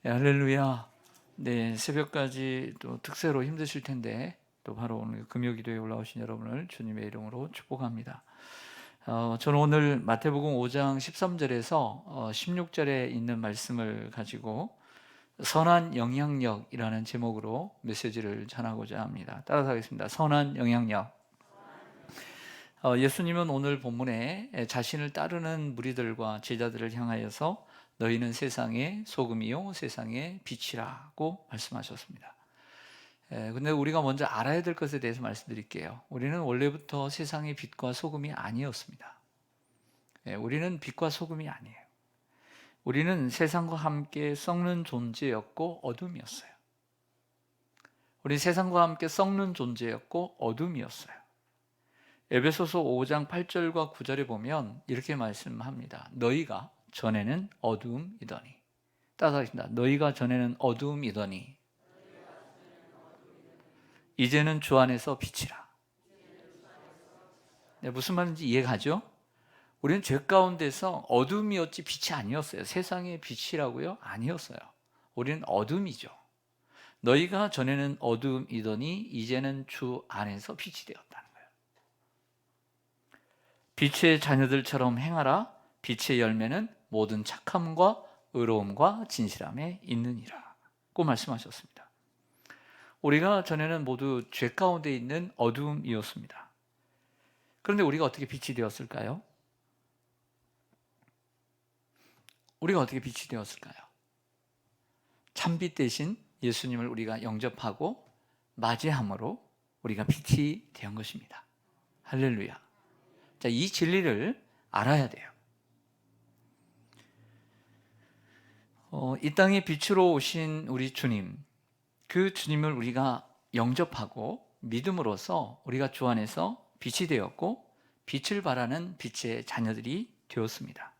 네, 할렐루야. 네, 새벽까지 또 특세로 힘드실 텐데 또 바로 오늘 금요기도에 올라오신 여러분을 주님의 이름으로 축복합니다. 저는 오늘 마태복음 5장 13절에서 16절에 있는 말씀을 가지고 선한 영향력이라는 제목으로 메시지를 전하고자 합니다. 따라서 하겠습니다. 선한 영향력. 예수님은 오늘 본문에 자신을 따르는 무리들과 제자들을 향하여서 너희는 세상의 소금이요 세상의 빛이라고 말씀하셨습니다. 근데 우리가 먼저 알아야 될 것에 대해서 말씀드릴게요. 우리는 원래부터 세상의 빛과 소금이 아니었습니다. 우리는 빛과 소금이 아니에요. 우리는 세상과 함께 썩는 존재였고 어둠이었어요. 우리 세상과 함께 썩는 존재였고 어둠이었어요. 에베소서 5장 8절과 9절에 보면 이렇게 말씀합니다. 너희가 전에는 어두움이더니. 따라하겠습니다. 너희가 전에는 어두움이더니 이제는 주 안에서 빛이라. 네, 무슨 말인지 이해가죠? 우리는 죄 가운데서 어둠이었지 빛이 아니었어요. 세상의 빛이라고요? 아니었어요. 우리는 어둠이죠. 너희가 전에는 어둠이더니 이제는 주 안에서 빛이 되었다는 거예요. 빛의 자녀들처럼 행하라. 빛의 열매는 모든 착함과 의로움과 진실함에 있느니라고 말씀하셨습니다. 우리가 전에는 모두 죄 가운데 있는 어둠이었습니다. 그런데 우리가 어떻게 빛이 되었을까요? 우리가 어떻게 빛이 되었을까요? 참빛 대신 예수님을 우리가 영접하고 맞이함으로 우리가 빛이 된 것입니다. 할렐루야. 자, 이 진리를 알아야 돼요. 이 땅에 빛으로 오신 우리 주님, 그 주님을 우리가 영접하고 믿음으로써 우리가 주 안에서 빛이 되었고 빛을 발하는 빛의 자녀들이 되었습니다.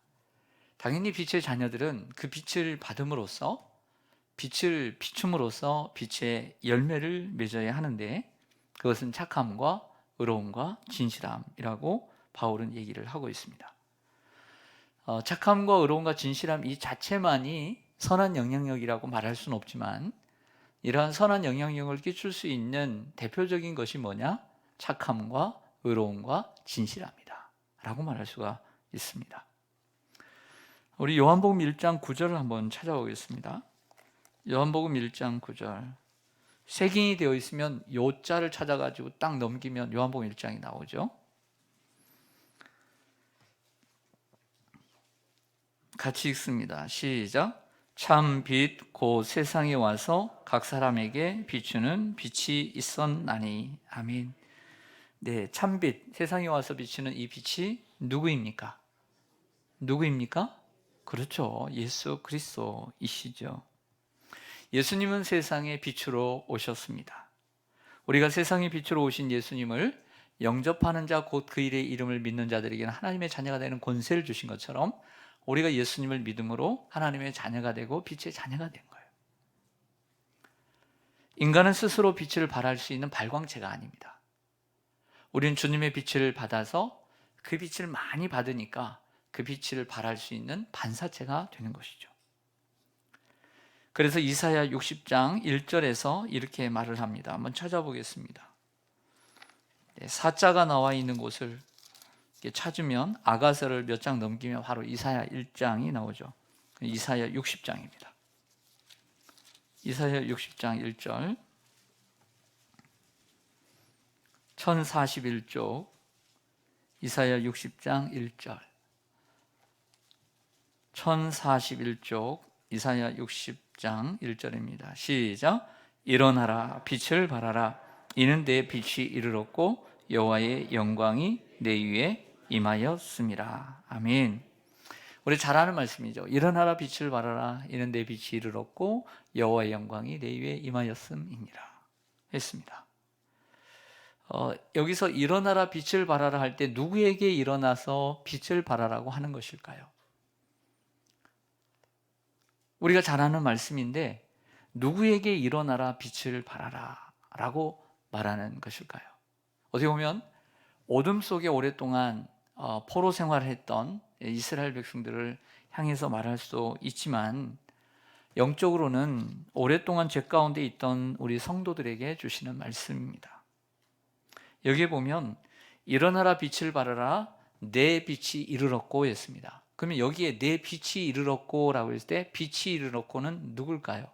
당연히 빛의 자녀들은 그 빛을 받음으로써 빛을 비춤으로써 빛의 열매를 맺어야 하는데 그것은 착함과 의로움과 진실함이라고 바울은 얘기를 하고 있습니다. 착함과 의로움과 진실함 이 자체만이 선한 영향력이라고 말할 수는 없지만 이러한 선한 영향력을 끼칠 수 있는 대표적인 것이 뭐냐? 착함과 의로움과 진실함이다 라고 말할 수가 있습니다. 우리 요한복음 1장 9절을 한번 찾아보겠습니다. 요한복음 1장 9절. 색인이 되어 있으면 요자를 찾아가지고 딱 넘기면 요한복음 1장이 나오죠. 같이 읽습니다. 시작. 참 빛 곧 세상에 와서 각 사람에게 비추는 빛이 있었나니. 아멘. 네, 참빛 세상에 와서 비추는 이 빛이 누구입니까? 누구입니까? 그렇죠. 예수 그리스도이시죠. 예수님은 세상의 빛으로 오셨습니다. 우리가 세상의 빛으로 오신 예수님을 영접하는 자 곧 그 일의 이름을 믿는 자들에게는 하나님의 자녀가 되는 권세를 주신 것처럼 우리가 예수님을 믿음으로 하나님의 자녀가 되고 빛의 자녀가 된 거예요. 인간은 스스로 빛을 발할 수 있는 발광체가 아닙니다. 우리는 주님의 빛을 받아서 그 빛을 많이 받으니까 그 빛을 발할 수 있는 반사체가 되는 것이죠. 그래서 이사야 60장 1절에서 이렇게 말을 합니다. 한번 찾아보겠습니다. 사자가 나와 있는 곳을 찾으면 아가서를 몇 장 넘기면 바로 이사야 1장이 나오죠. 이사야 60장입니다. 이사야 60장 1절 1041쪽 이사야 60장 1절 1041쪽 이사야 60장 1절입니다. 시작. 일어나라 빛을 발하라 이는 내 빛이 이르렀고 여호와의 영광이 내 위에 임하였음이라. 아멘. 우리 잘 아는 말씀이죠. 일어나라 빛을 발하라 이는 내 빛이 이르렀고 여호와의 영광이 내 위에 임하였음이니라 했습니다. 여기서 일어나라 빛을 발하라 할 때 누구에게 일어나서 빛을 발하라고 하는 것일까요? 우리가 잘 아는 말씀인데 누구에게 일어나라 빛을 발하라 라고 말하는 것일까요? 어떻게 보면 어둠 속에 오랫동안 포로 생활을 했던 이스라엘 백성들을 향해서 말할 수 있지만 영적으로는 오랫동안 죄 가운데 있던 우리 성도들에게 주시는 말씀입니다. 여기에 보면 일어나라 빛을 발하라 내 빛이 이르렀고 했습니다. 그러면 여기에 내 빛이 이르렀고 라고 했을 때 빛이 이르렀고는 누굴까요?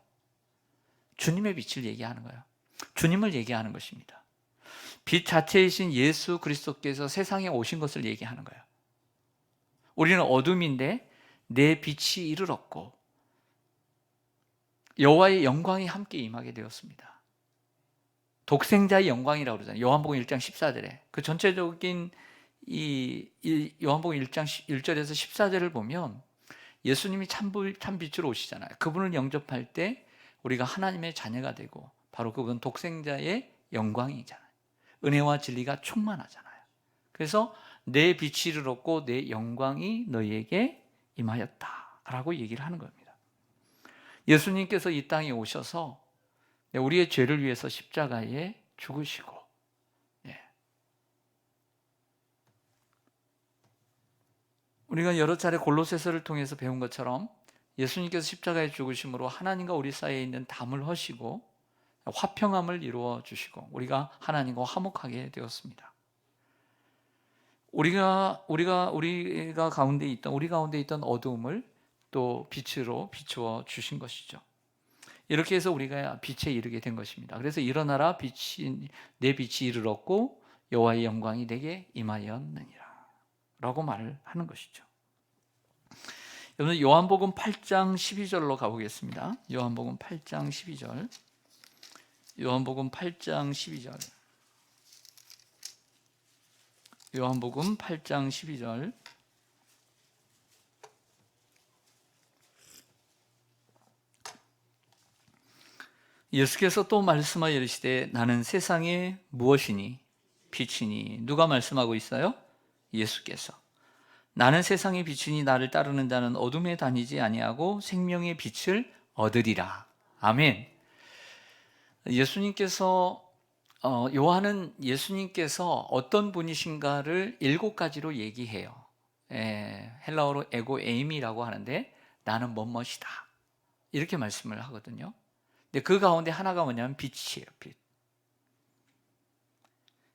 주님의 빛을 얘기하는 거예요. 주님을 얘기하는 것입니다. 빛 자체이신 예수 그리스도께서 세상에 오신 것을 얘기하는 거예요. 우리는 어둠인데 내 빛이 이르렀고 여호와의 영광이 함께 임하게 되었습니다. 독생자의 영광이라고 그러잖아요. 요한복음 1장 14절에 그 전체적인 이 요한복음 1장 1절에서 14절을 보면 예수님이 참 빛으로 오시잖아요. 그분을 영접할 때 우리가 하나님의 자녀가 되고 바로 그분 독생자의 영광이잖아요. 은혜와 진리가 충만하잖아요. 그래서 내 빛이 이르렀고 내 영광이 너희에게 임하였다라고 얘기를 하는 겁니다. 예수님께서 이 땅에 오셔서 우리의 죄를 위해서 십자가에 죽으시고 우리가 여러 차례 골로새서를 통해서 배운 것처럼 예수님께서 십자가에 죽으심으로 하나님과 우리 사이에 있는 담을 허시고 화평함을 이루어 주시고 우리가 하나님과 화목하게 되었습니다. 우리가 가운데 있던 어두움을 또 빛으로 비추어 주신 것이죠. 이렇게 해서 우리가 빛에 이르게 된 것입니다. 그래서 일어나라 내 빛이 이르렀고 여호와의 영광이 내게 임하였느니라 라고 말을 하는 것이죠. 여러분 요한복음 8장 12절로 가보겠습니다. 요한복음 8장 12절. 요한복음 8장 12절. 요한복음 8장 12절. 예수께서 또 말씀하여 이르시되 나는 세상에 무엇이니 빛이니. 누가 말씀하고 있어요? 예수께서. 나는 세상의 빛이니 나를 따르는 자는 어둠에 다니지 아니하고 생명의 빛을 얻으리라. 아멘. 요한은 예수님께서 어떤 분이신가를 7가지로 얘기해요. 헬라어로 에고 에임이라고 하는데 나는 뭐뭐이다 이렇게 말씀을 하거든요. 근데 그 가운데 하나가 뭐냐면 빛이에요. 빛.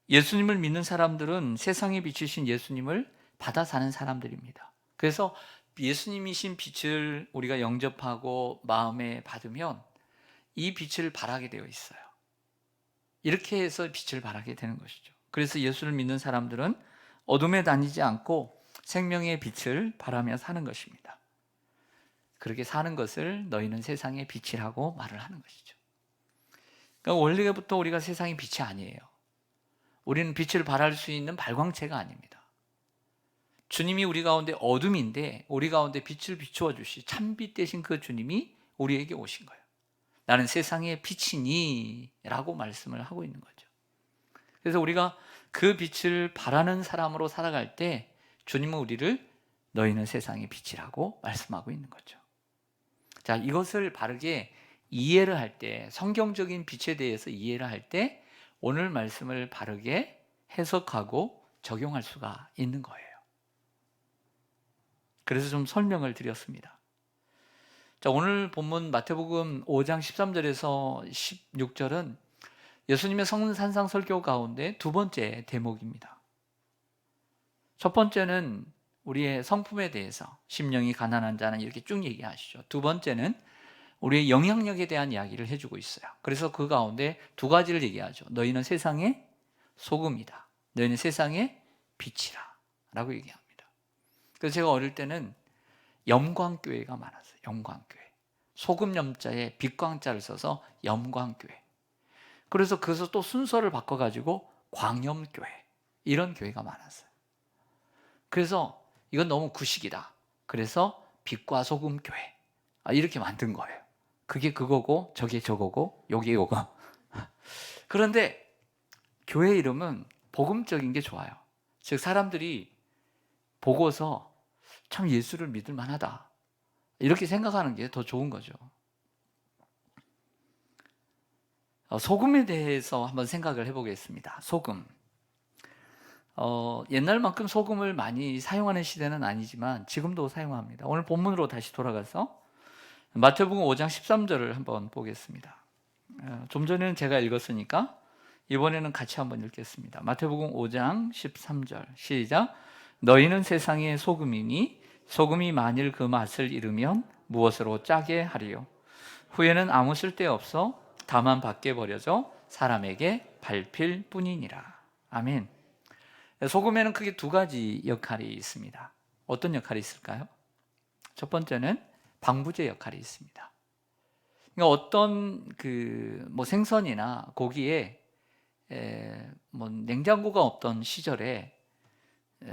예수님을 믿는 사람들은 세상에 비추신 예수님을 받아 사는 사람들입니다. 그래서 예수님이신 빛을 우리가 영접하고 마음에 받으면 이 빛을 발하게 되어 있어요. 이렇게 해서 빛을 발하게 되는 것이죠. 그래서 예수를 믿는 사람들은 어둠에 다니지 않고 생명의 빛을 발하며 사는 것입니다. 그렇게 사는 것을 너희는 세상의 빛이라고 말을 하는 것이죠. 그러니까 원래부터 우리가 세상의 빛이 아니에요. 우리는 빛을 발할 수 있는 발광체가 아닙니다. 주님이 우리 가운데 어둠인데 우리 가운데 빛을 비추어 주시 참빛 되신 그 주님이 우리에게 오신 거예요. 나는 세상의 빛이니 라고 말씀을 하고 있는 거죠. 그래서 우리가 그 빛을 발하는 사람으로 살아갈 때 주님은 우리를 너희는 세상의 빛이라고 말씀하고 있는 거죠. 자, 이것을 바르게 이해를 할 때, 성경적인 빛에 대해서 이해를 할 때 오늘 말씀을 바르게 해석하고 적용할 수가 있는 거예요. 그래서 좀 설명을 드렸습니다. 자, 오늘 본문 마태복음 5장 13절에서 16절은 예수님의 산상 설교 가운데 두 번째 대목입니다. 첫 번째는 우리의 성품에 대해서 심령이 가난한 자는 이렇게 쭉 얘기하시죠. 두 번째는 우리의 영향력에 대한 이야기를 해주고 있어요. 그래서 그 가운데 두 가지를 얘기하죠. 너희는 세상의 소금이다. 너희는 세상의 빛이라 라고 얘기합니다. 그래서 제가 어릴 때는 염광교회가 많았어요. 염광교회. 소금 염자에 빛광자를 써서 염광교회. 그래서 그래서 또 순서를 바꿔가지고 광염교회. 이런 교회가 많았어요. 그래서 이건 너무 구식이다. 그래서 빛과 소금 교회. 이렇게 만든 거예요. 그게 그거고 저게 저거고 요게 요거. 그런데 교회 이름은 복음적인 게 좋아요. 즉 사람들이 보고서 참 예수를 믿을 만하다 이렇게 생각하는 게 더 좋은 거죠. 소금에 대해서 한번 생각을 해보겠습니다. 소금. 옛날만큼 소금을 많이 사용하는 시대는 아니지만 지금도 사용합니다. 오늘 본문으로 다시 돌아가서 마태복음 5장 13절을 한번 보겠습니다. 좀 전에는 제가 읽었으니까 이번에는 같이 한번 읽겠습니다. 마태복음 5장 13절 시작. 너희는 세상의 소금이니 소금이 만일 그 맛을 잃으면 무엇으로 짜게 하리요? 후에는 아무 쓸데없어 다만 밖에 버려져 사람에게 밟힐 뿐이니라. 아멘. 소금에는 크게 두 가지 역할이 있습니다. 어떤 역할이 있을까요? 첫 번째는 방부제 역할이 있습니다. 그러니까 어떤 생선이나 고기에 냉장고가 없던 시절에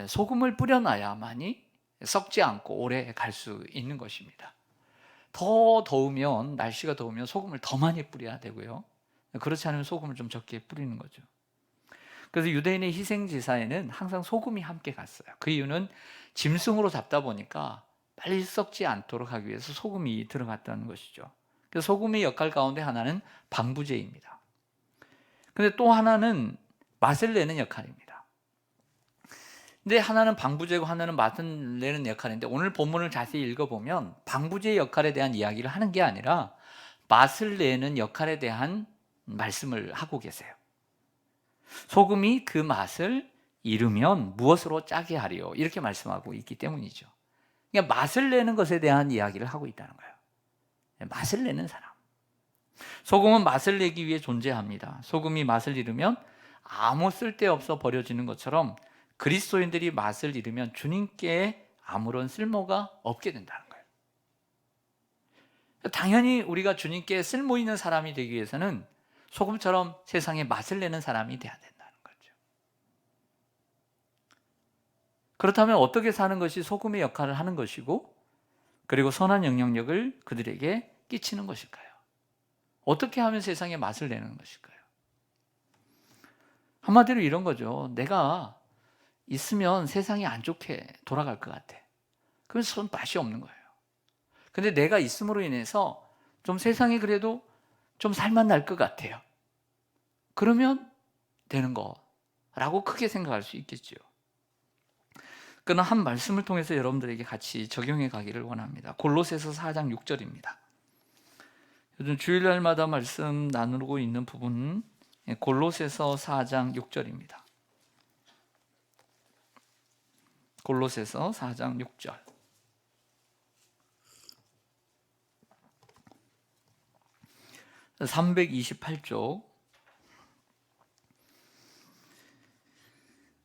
소금을 뿌려놔야만이 썩지 않고 오래 갈 수 있는 것입니다. 더 더우면, 날씨가 더우면 소금을 더 많이 뿌려야 되고요. 그렇지 않으면 소금을 좀 적게 뿌리는 거죠. 그래서 유대인의 희생제사에는 항상 소금이 함께 갔어요. 그 이유는 짐승으로 잡다 보니까 빨리 썩지 않도록 하기 위해서 소금이 들어갔다는 것이죠. 그래서 소금의 역할 가운데 하나는 방부제입니다. 근데 또 하나는 맛을 내는 역할입니다. 근데 하나는 방부제고 하나는 맛을 내는 역할인데 오늘 본문을 자세히 읽어보면 방부제의 역할에 대한 이야기를 하는 게 아니라 맛을 내는 역할에 대한 말씀을 하고 계세요. 소금이 그 맛을 잃으면 무엇으로 짜게 하리요? 이렇게 말씀하고 있기 때문이죠. 그러니까 맛을 내는 것에 대한 이야기를 하고 있다는 거예요. 맛을 내는 사람. 소금은 맛을 내기 위해 존재합니다. 소금이 맛을 잃으면 아무 쓸데없어 버려지는 것처럼 그리스도인들이 맛을 잃으면 주님께 아무런 쓸모가 없게 된다는 거예요. 당연히 우리가 주님께 쓸모 있는 사람이 되기 위해서는 소금처럼 세상에 맛을 내는 사람이 돼야 된다는 거죠. 그렇다면 어떻게 사는 것이 소금의 역할을 하는 것이고 그리고 선한 영향력을 그들에게 끼치는 것일까요? 어떻게 하면 세상에 맛을 내는 것일까요? 한마디로 이런 거죠. 내가 있으면 세상이 안 좋게 돌아갈 것 같아. 그래서 맛이 없는 거예요. 근데 내가 있음으로 인해서 좀 세상이 그래도 좀 살만 날 것 같아요. 그러면 되는 거라고 크게 생각할 수 있겠죠. 그러나 한 말씀을 통해서 여러분들에게 같이 적용해 가기를 원합니다. 골로새서 4장 6절입니다. 요즘 주일날마다 말씀 나누고 있는 부분은 골로새서 4장 6절입니다. 골로새서 4장 6절. (328쪽)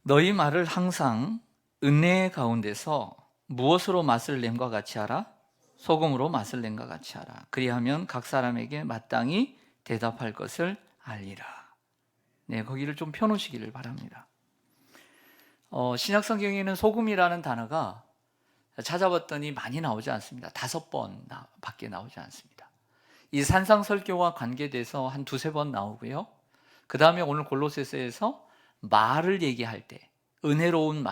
너희 말을 항상 은혜 가운데서 무엇으로 맛을 냄과 같이 하라? 소금으로 맛을 낸과 같이 하라. 그리하면 각 사람에게 마땅히 대답할 것을 알리라. 네, 거기를 좀 펴놓으시기를 바랍니다. 신약 성경에는 소금이라는 단어가 찾아봤더니 많이 나오지 않습니다. 5번밖에 나오지 않습니다. 이 산상설교와 관계돼서 한 2-3번 나오고요. 그 다음에 오늘 골로새서에서 말을 얘기할 때, 은혜로운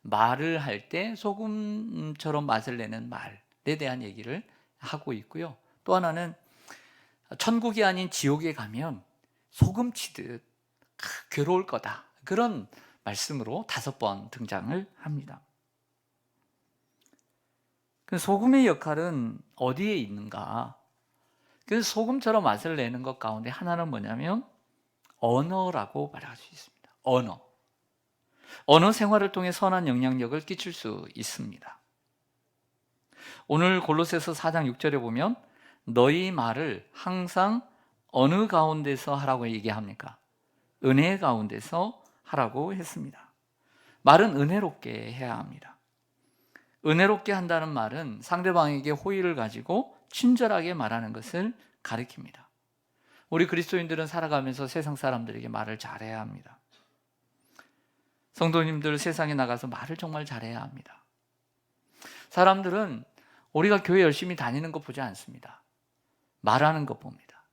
말을 할 때 소금처럼 맛을 내는 말에 대한 얘기를 하고 있고요. 또 하나는 천국이 아닌 지옥에 가면 소금 치듯 괴로울 거다. 그런 말씀으로 5번 등장을 합니다. 소금의 역할은 어디에 있는가? 그래서 소금처럼 맛을 내는 것 가운데 하나는 뭐냐면 언어라고 말할 수 있습니다. 언어 생활을 통해 선한 영향력을 끼칠 수 있습니다. 오늘 골로새서 4장 6절에 보면 너희 말을 항상 어느 가운데서 하라고 얘기합니까? 은혜 가운데서 하라고 했습니다. 말은 은혜롭게 해야 합니다. 은혜롭게 한다는 말은 상대방에게 호의를 가지고 친절하게 말하는 것을 가리킵니다. 우리 그리스도인들은 살아가면서 세상 사람들에게 말을 잘해야 합니다. 성도님들 세상에 나가서 말을 정말 잘해야 합니다. 사람들은 우리가 교회 열심히 다니는 것 보지 않습니다. 말하는 것 봅니다.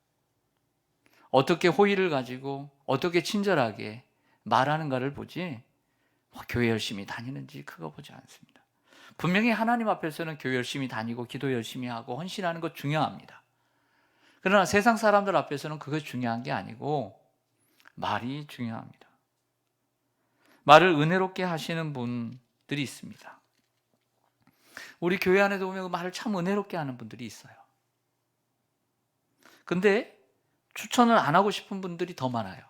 어떻게 호의를 가지고 어떻게 친절하게 말하는가를 보지 교회 열심히 다니는지 그거 보지 않습니다. 분명히 하나님 앞에서는 교회 열심히 다니고 기도 열심히 하고 헌신하는 것 중요합니다. 그러나 세상 사람들 앞에서는 그것이 중요한 게 아니고 말이 중요합니다. 말을 은혜롭게 하시는 분들이 있습니다. 우리 교회 안에도 보면 말을 참 은혜롭게 하는 분들이 있어요. 근데 추천을 안 하고 싶은 분들이 더 많아요.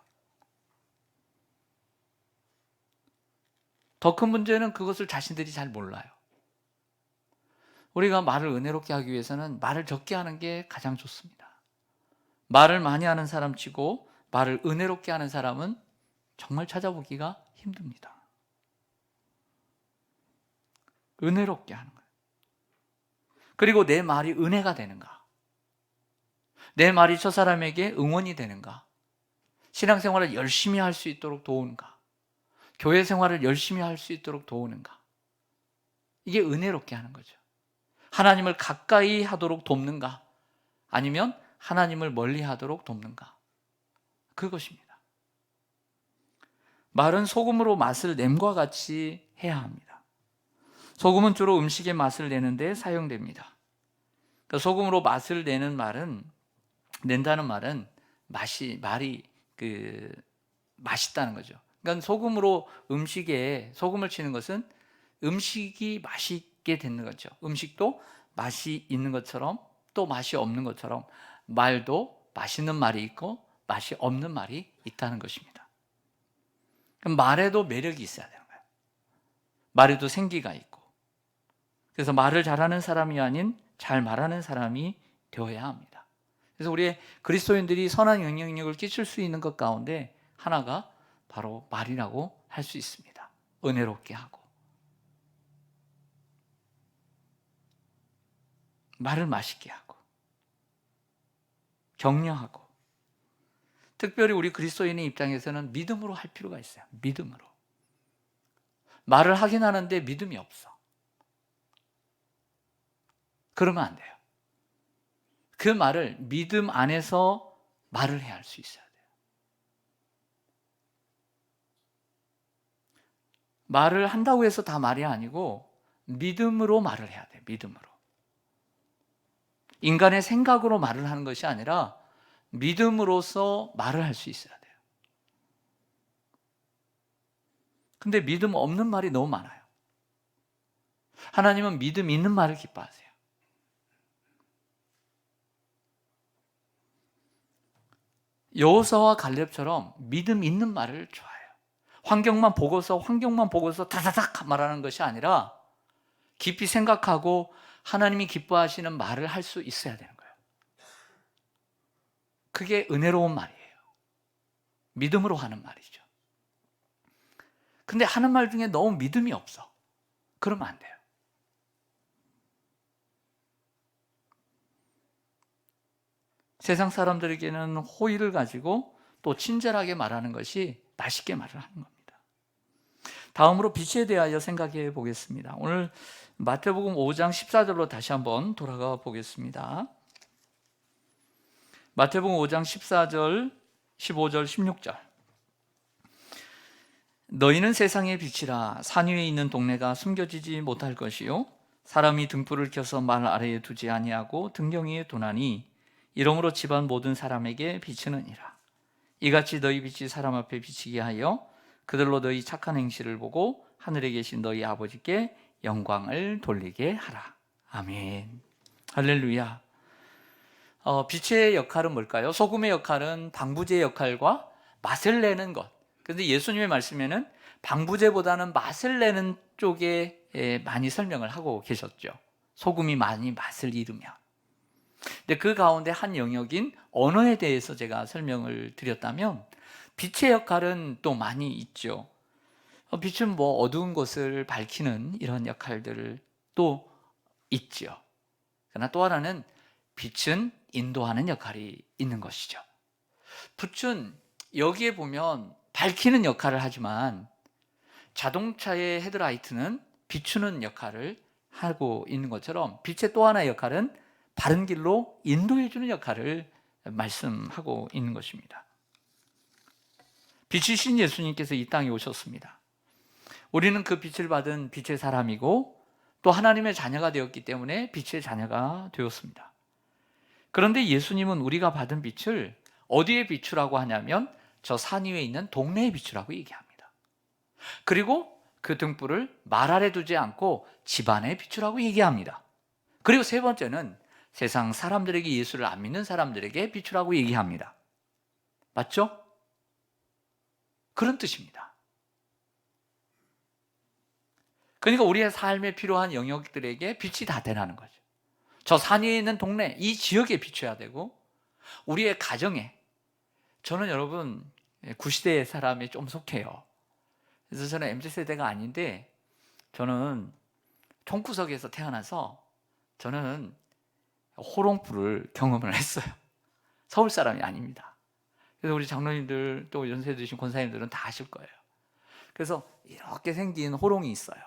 더 큰 문제는 그것을 자신들이 잘 몰라요. 우리가 말을 은혜롭게 하기 위해서는 말을 적게 하는 게 가장 좋습니다. 말을 많이 하는 사람 치고 말을 은혜롭게 하는 사람은 정말 찾아보기가 힘듭니다. 은혜롭게 하는 거예요. 그리고 내 말이 은혜가 되는가? 내 말이 저 사람에게 응원이 되는가? 신앙생활을 열심히 할 수 있도록 도우는가? 교회 생활을 열심히 할 수 있도록 도우는가? 이게 은혜롭게 하는 거죠. 하나님을 가까이 하도록 돕는가? 아니면 하나님을 멀리 하도록 돕는가? 그것입니다. 말은 소금으로 맛을 냄과 같이 해야 합니다. 소금은 주로 음식의 맛을 내는 데 사용됩니다. 그러니까 소금으로 맛을 낸다는 말은 말이 맛있다는 거죠. 그러니까 소금으로 음식에 소금을 치는 것은 음식이 맛있게 되는 거죠. 음식도 맛이 있는 것처럼 또 맛이 없는 것처럼 말도 맛있는 말이 있고 맛이 없는 말이 있다는 것입니다. 그럼 말에도 매력이 있어야 되는 거예요. 말에도 생기가 있고. 그래서 말을 잘하는 사람이 아닌 잘 말하는 사람이 되어야 합니다. 그래서 우리 그리스도인들이 선한 영향력을 끼칠 수 있는 것 가운데 하나가 바로 말이라고 할 수 있습니다. 은혜롭게 하고 말을 맛있게 하고 격려하고, 특별히 우리 그리스도인의 입장에서는 믿음으로 할 필요가 있어요. 믿음으로. 말을 하긴 하는데 믿음이 없어. 그러면 안 돼요. 그 말을 믿음 안에서 말을 해야 할 수 있어야 돼요. 말을 한다고 해서 다 말이 아니고 믿음으로 말을 해야 돼요. 믿음으로. 인간의 생각으로 말을 하는 것이 아니라 믿음으로서 말을 할 수 있어야 돼요. 근데 믿음 없는 말이 너무 많아요. 하나님은 믿음 있는 말을 기뻐하세요. 여호수아와 갈렙처럼 믿음 있는 말을 좋아해요. 환경만 보고서 다다닥 말하는 것이 아니라 깊이 생각하고 하나님이 기뻐하시는 말을 할 수 있어야 되는 거예요. 그게 은혜로운 말이에요. 믿음으로 하는 말이죠. 근데 하는 말 중에 너무 믿음이 없어. 그러면 안 돼요. 세상 사람들에게는 호의를 가지고 또 친절하게 말하는 것이 맛있게 말을 하는 겁니다. 다음으로 빛에 대하여 생각해 보겠습니다. 오늘 마태복음 5장 14절로 다시 한번 돌아가 보겠습니다. 마태복음 5장 14절, 15절, 16절. 너희는 세상의 빛이라. 산 위에 있는 동네가 숨겨지지 못할 것이요 사람이 등불을 켜서 말 아래에 두지 아니하고 등경 위에 두나니 이러므로 집안 모든 사람에게 비치느니라. 이같이 너희 빛이 사람 앞에 비치게 하여 그들로 너희 착한 행실을 보고 하늘에 계신 너희 아버지께 영광을 돌리게 하라. 아멘. 할렐루야. 빛의 역할은 뭘까요? 소금의 역할은 방부제의 역할과 맛을 내는 것. 그런데 예수님의 말씀에는 방부제보다는 맛을 내는 쪽에 많이 설명을 하고 계셨죠. 소금이 많이 맛을 잃으면. 근데 그 가운데 한 영역인 언어에 대해서 제가 설명을 드렸다면 빛의 역할은 또 많이 있죠. 빛은 어두운 곳을 밝히는 이런 역할들을 또 있죠. 그러나 또 하나는 빛은 인도하는 역할이 있는 것이죠. 빛은 여기에 보면 밝히는 역할을 하지만 자동차의 헤드라이트는 비추는 역할을 하고 있는 것처럼 빛의 또 하나의 역할은 바른 길로 인도해 주는 역할을 말씀하고 있는 것입니다. 빛이신 예수님께서 이 땅에 오셨습니다. 우리는 그 빛을 받은 빛의 사람이고 또 하나님의 자녀가 되었기 때문에 빛의 자녀가 되었습니다. 그런데 예수님은 우리가 받은 빛을 어디에 비추라고 하냐면 저 산 위에 있는 동네에 비추라고 얘기합니다. 그리고 그 등불을 말 아래 두지 않고 집안에 비추라고 얘기합니다. 그리고 세 번째는 세상 사람들에게, 예수를 안 믿는 사람들에게 비추라고 얘기합니다. 맞죠? 그런 뜻입니다. 그러니까 우리의 삶에 필요한 영역들에게 빛이 다 되라는 거죠. 저 산 위에 있는 동네, 이 지역에 비춰야 되고, 우리의 가정에. 저는 여러분 구시대 사람에 좀 속해요. 그래서 저는 MZ세대가 아닌데, 저는 총구석에서 태어나서 저는 호롱불을 경험을 했어요. 서울 사람이 아닙니다. 그래서 우리 장로님들, 또 연세 드신 권사님들은 다 아실 거예요. 그래서 이렇게 생긴 호롱이 있어요.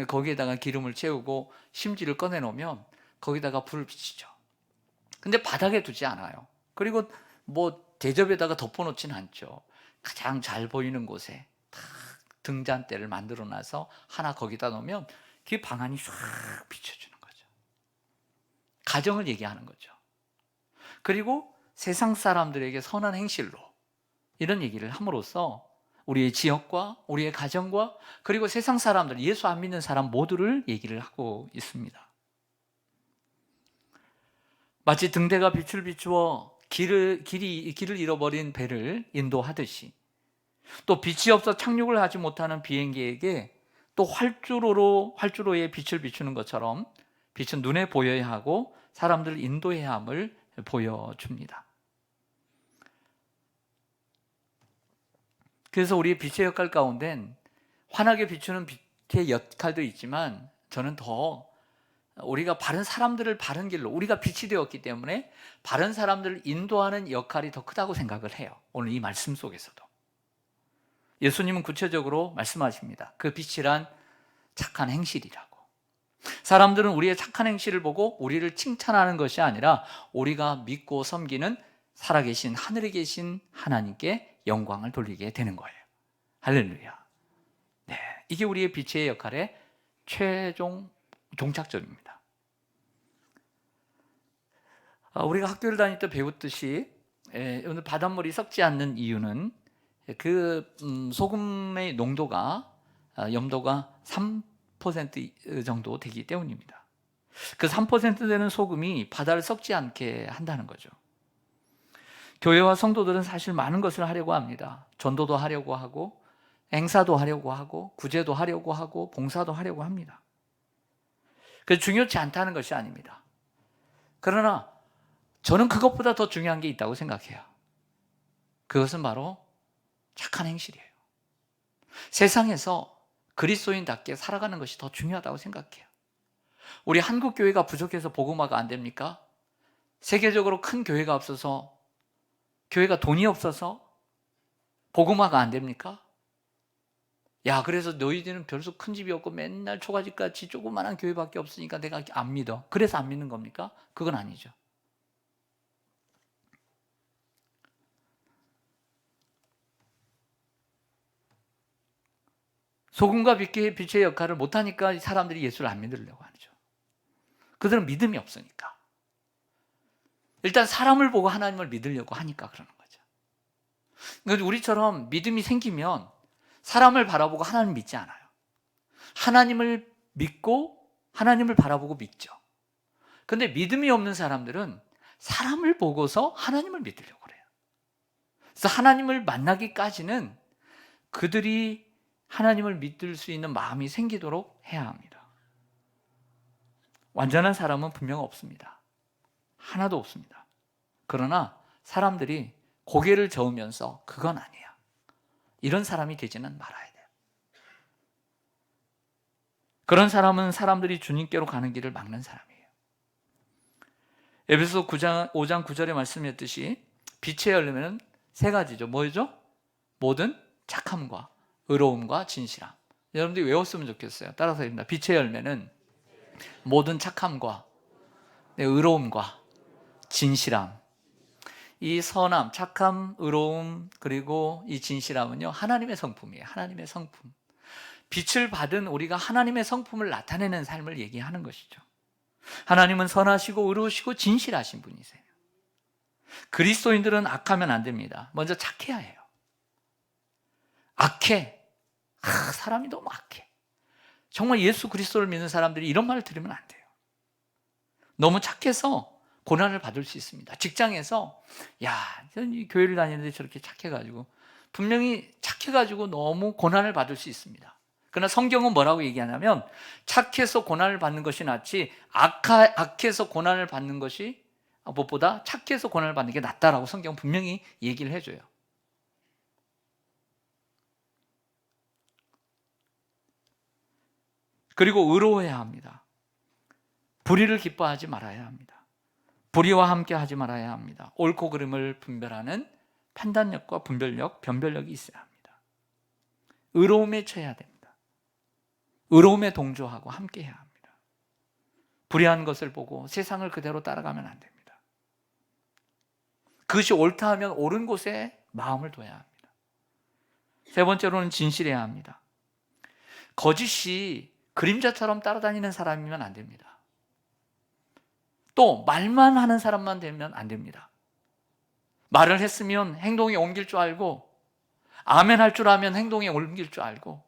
거기에다가 기름을 채우고 심지를 꺼내 놓으면 거기다가 불을 비치죠. 근데 바닥에 두지 않아요. 그리고 뭐 대접에다가 덮어놓지는 않죠. 가장 잘 보이는 곳에 탁 등잔대를 만들어 놔서 하나 거기다 놓으면 그 방안이 싹 비춰주는 거죠. 가정을 얘기하는 거죠. 그리고 세상 사람들에게 선한 행실로 이런 얘기를 함으로써 우리의 지역과 우리의 가정과 그리고 세상 사람들, 예수 안 믿는 사람 모두를 얘기를 하고 있습니다. 마치 등대가 빛을 비추어 길을 잃어버린 배를 인도하듯이, 또 빛이 없어 착륙을 하지 못하는 비행기에게 또 활주로에 빛을 비추는 것처럼 빛은 눈에 보여야 하고 사람들을 인도해야 함을 보여줍니다. 그래서 우리의 빛의 역할 가운데는 환하게 비추는 빛의 역할도 있지만, 저는 더 우리가 바른 사람들을 바른 길로, 우리가 빛이 되었기 때문에 바른 사람들을 인도하는 역할이 더 크다고 생각을 해요. 오늘 이 말씀 속에서도 예수님은 구체적으로 말씀하십니다. 그 빛이란 착한 행실이라고. 사람들은 우리의 착한 행실을 보고 우리를 칭찬하는 것이 아니라 우리가 믿고 섬기는 살아계신 하늘에 계신 하나님께 영광을 돌리게 되는 거예요. 할렐루야. 네, 이게 우리의 빛의 역할의 최종 종착점입니다. 우리가 학교를 다닐 때 배웠듯이 오늘 바닷물이 썩지 않는 이유는 그 소금의 농도가 염도가 3% 정도 되기 때문입니다. 그 3% 되는 소금이 바다를 썩지 않게 한다는 거죠. 교회와 성도들은 사실 많은 것을 하려고 합니다. 전도도 하려고 하고, 행사도 하려고 하고, 구제도 하려고 하고, 봉사도 하려고 합니다. 그래서 중요치 않다는 것이 아닙니다. 그러나 저는 그것보다 더 중요한 게 있다고 생각해요. 그것은 바로 착한 행실이에요. 세상에서 그리스도인답게 살아가는 것이 더 중요하다고 생각해요. 우리 한국 교회가 부족해서 복음화가 안 됩니까? 세계적으로 큰 교회가 없어서, 교회가 돈이 없어서 복음화가 안 됩니까? 야, 그래서 너희들은 별수 큰 집이 없고 맨날 초가집같이 조그만한 교회밖에 없으니까 내가 안 믿어. 그래서 안 믿는 겁니까? 그건 아니죠. 소금과 빛의 역할을 못하니까 사람들이 예수를 안 믿으려고 하죠. 그들은 믿음이 없으니까. 일단 사람을 보고 하나님을 믿으려고 하니까 그러는 거죠. 그러니까 우리처럼 믿음이 생기면 사람을 바라보고 하나님 믿지 않아요. 하나님을 믿고 하나님을 바라보고 믿죠. 그런데 믿음이 없는 사람들은 사람을 보고서 하나님을 믿으려고 그래요. 그래서 하나님을 만나기까지는 그들이 하나님을 믿을 수 있는 마음이 생기도록 해야 합니다. 완전한 사람은 분명 없습니다. 하나도 없습니다. 그러나 사람들이 고개를 저으면서 그건 아니야, 이런 사람이 되지는 말아야 돼요. 그런 사람은 사람들이 주님께로 가는 길을 막는 사람이에요. 에베소 5장 9절의 말씀이었듯이 빛의 열매는 세 가지죠. 뭐죠? 모든 착함과 의로움과 진실함. 여러분들이 외웠으면 좋겠어요. 따라서 읽습니다. 빛의 열매는 모든 착함과 의로움과 진실함. 이 선함, 착함, 의로움, 그리고 이 진실함은요, 하나님의 성품이에요. 하나님의 성품. 빛을 받은 우리가 하나님의 성품을 나타내는 삶을 얘기하는 것이죠. 하나님은 선하시고 의로우시고 진실하신 분이세요. 그리스도인들은 악하면 안 됩니다. 먼저 착해야 해요. 악해. 사람이 너무 악해. 정말 예수 그리스도를 믿는 사람들이 이런 말을 들으면 안 돼요. 너무 착해서 고난을 받을 수 있습니다. 직장에서 야, 이 교회를 다니는데 저렇게 착해가지고 분명히 착해가지고 너무 고난을 받을 수 있습니다. 그러나 성경은 뭐라고 얘기하냐면 착해서 고난을 받는 것이 낫지 악해서 고난을 받는 것이 무엇보다 착해서 고난을 받는 게 낫다라고 성경은 분명히 얘기를 해줘요. 그리고 의로워야 합니다. 불의를 기뻐하지 말아야 합니다. 불의와 함께 하지 말아야 합니다. 옳고 그름을 분별하는 판단력과 분별력, 변별력이 있어야 합니다. 의로움에 처해야 됩니다. 의로움에 동조하고 함께 해야 합니다. 불의한 것을 보고 세상을 그대로 따라가면 안 됩니다. 그것이 옳다 하면 옳은 곳에 마음을 둬야 합니다. 세 번째로는 진실해야 합니다. 거짓이 그림자처럼 따라다니는 사람이면 안 됩니다. 또 말만 하는 사람만 되면 안 됩니다. 말을 했으면 행동에 옮길 줄 알고, 아멘 할 줄 알면 행동에 옮길 줄 알고,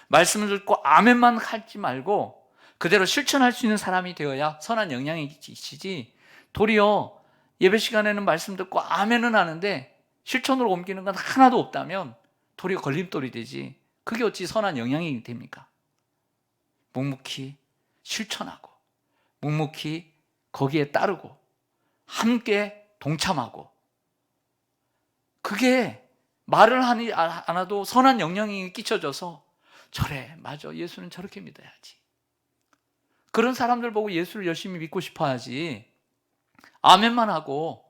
말씀을 듣고 아멘만 하지 말고 그대로 실천할 수 있는 사람이 되어야 선한 영향이 있지, 도리어 예배 시간에는 말씀 듣고 아멘은 하는데 실천으로 옮기는 건 하나도 없다면 도리어 걸림돌이 되지, 그게 어찌 선한 영향이 됩니까? 묵묵히 실천하고 묵묵히 거기에 따르고 함께 동참하고, 그게 말을 하지 않아도 선한 영향이 끼쳐져서 저래, 맞아, 예수는 저렇게 믿어야지, 그런 사람들 보고 예수를 열심히 믿고 싶어 하지, 아멘만 하고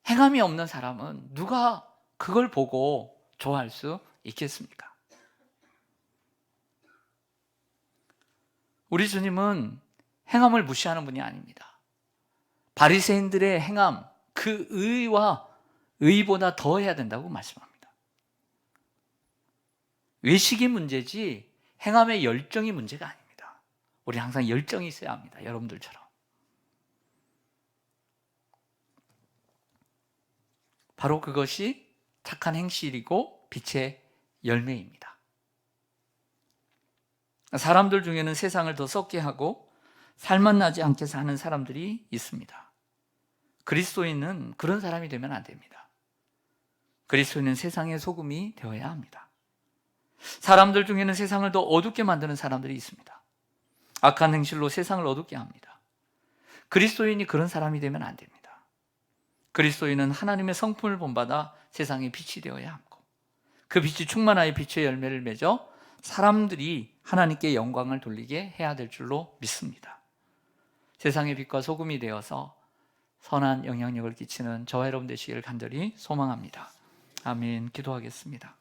행함이 없는 사람은 누가 그걸 보고 좋아할 수 있겠습니까? 우리 주님은 행함을 무시하는 분이 아닙니다. 바리새인들의 행함, 그 의와 의보다 더 해야 된다고 말씀합니다. 외식이 문제지 행함의 열정이 문제가 아닙니다. 우리 항상 열정이 있어야 합니다. 여러분들처럼. 바로 그것이 착한 행실이고 빛의 열매입니다. 사람들 중에는 세상을 더 썩게 하고 살맛 나지 않게 사는 사람들이 있습니다. 그리스도인은 그런 사람이 되면 안 됩니다. 그리스도인은 세상의 소금이 되어야 합니다. 사람들 중에는 세상을 더 어둡게 만드는 사람들이 있습니다. 악한 행실로 세상을 어둡게 합니다. 그리스도인이 그런 사람이 되면 안 됩니다. 그리스도인은 하나님의 성품을 본받아 세상의 빛이 되어야 하고, 그 빛이 충만하여 빛의 열매를 맺어 사람들이 하나님께 영광을 돌리게 해야 될 줄로 믿습니다. 세상의 빛과 소금이 되어서 선한 영향력을 끼치는 저와 여러분 되시기를 간절히 소망합니다. 아멘. 기도하겠습니다.